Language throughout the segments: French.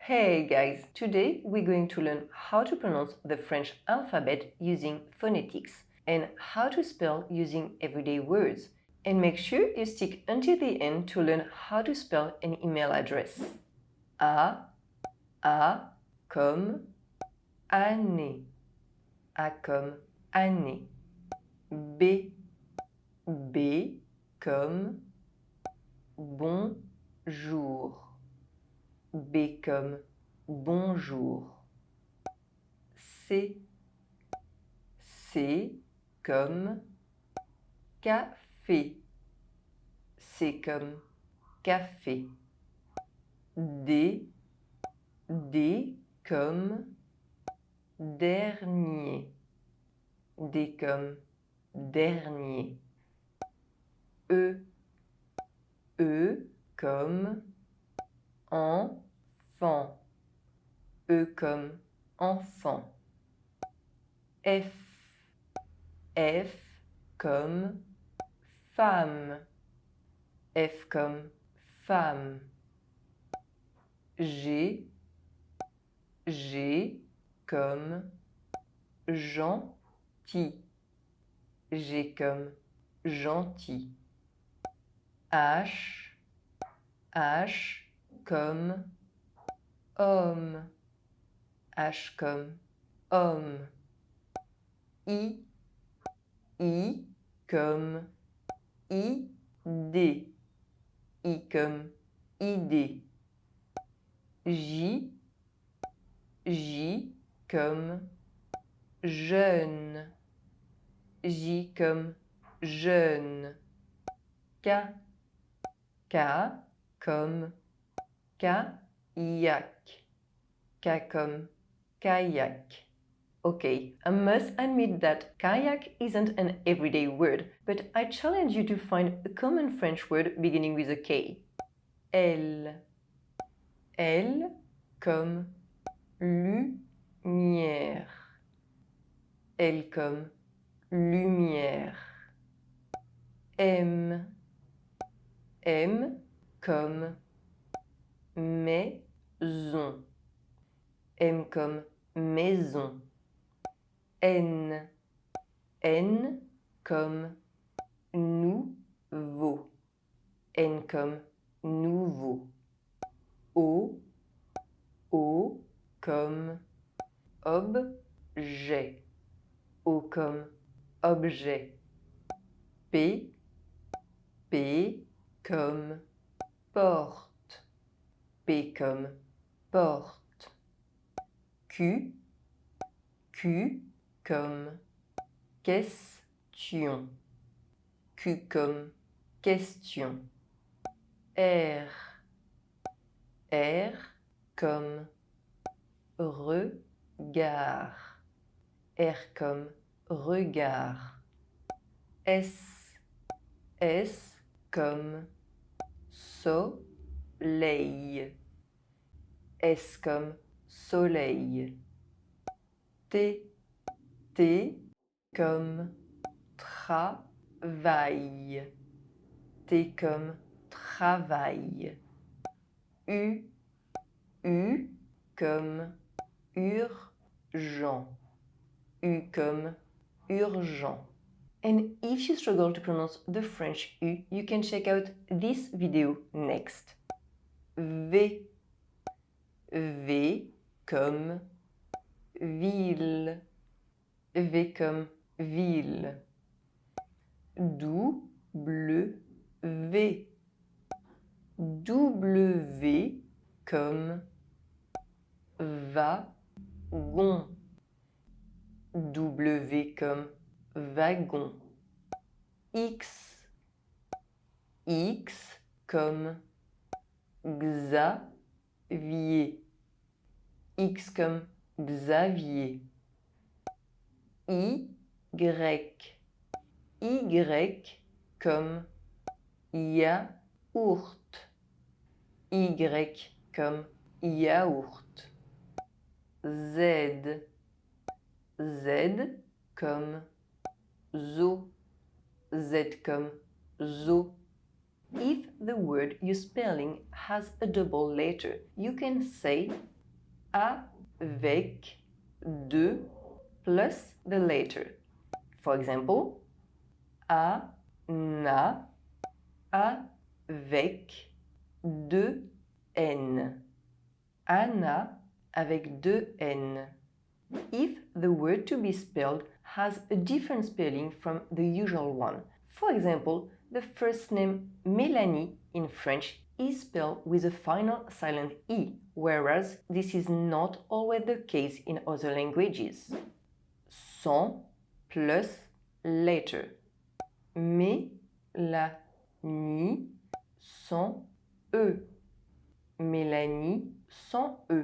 Hey guys, today we're going to learn how to pronounce the French alphabet using phonetics and how to spell using everyday words. And make sure you stick until the end to learn how to spell an email address. A comme année. A comme année. B comme bonjour. B comme bonjour. C comme café. C comme café. D comme dernier. D comme dernier. E comme enfant. E comme enfant. F comme femme. F comme femme. G comme gentil. G comme gentil. H comme homme. H comme homme. I comme idée. I comme idée. J comme jeune. J comme jeune. K comme kayak. K comme kayak. Okay, I must admit that kayak isn't an everyday word, but I challenge you to find a common French word beginning with a K. L comme lumière. L comme lumière. M comme maison. M comme maison. N comme nouveau. N comme nouveau. O comme objet. O comme objet. P comme porte. P comme porte. Q comme question. Q comme question. R comme regard. R comme regard. S comme soleil. S comme soleil. T comme travail. T comme travail. U comme urgent. U comme urgent. And if you struggle to pronounce the French U, you can check out this video next. V comme ville. V comme ville. W comme wagon. W comme wagon. X comme Xavier. X comme Xavier. Y comme yaourt. Y comme yaourt. Z comme zoo. Z comme zoo. If the word you're spelling has a double letter, you can say avec, de, plus the letter. For example, Anna avec deux N. Anna avec deux N. If the word to be spelled has a different spelling from the usual one. For example, the first name Mélanie in French is spelled with a final silent E, whereas this is not always the case in other languages. Sans plus letter. Mélanie sans E. Mélanie sans E.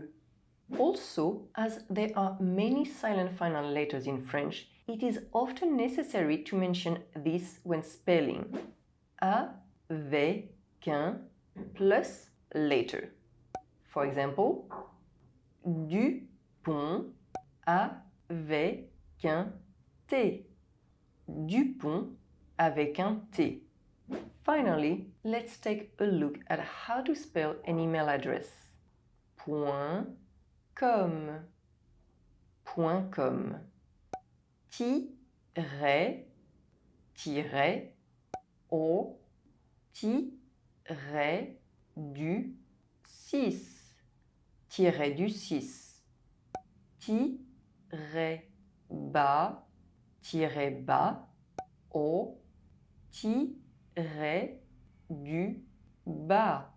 Also, as there are many silent final letters in French, it is often necessary to mention this when spelling. Avec un plus letter. For example, Dupont avec un T. Dupont avec un T. Finally, let's take a look at how to spell an email address. .com, tiret, au, du 6, du 6, bas, au, du bas,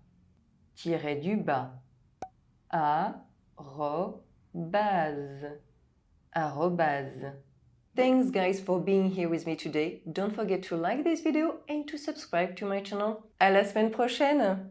du bas, arrobase. Thanks guys for being here with me today. Don't forget to like this video and to subscribe to my channel. À la semaine prochaine!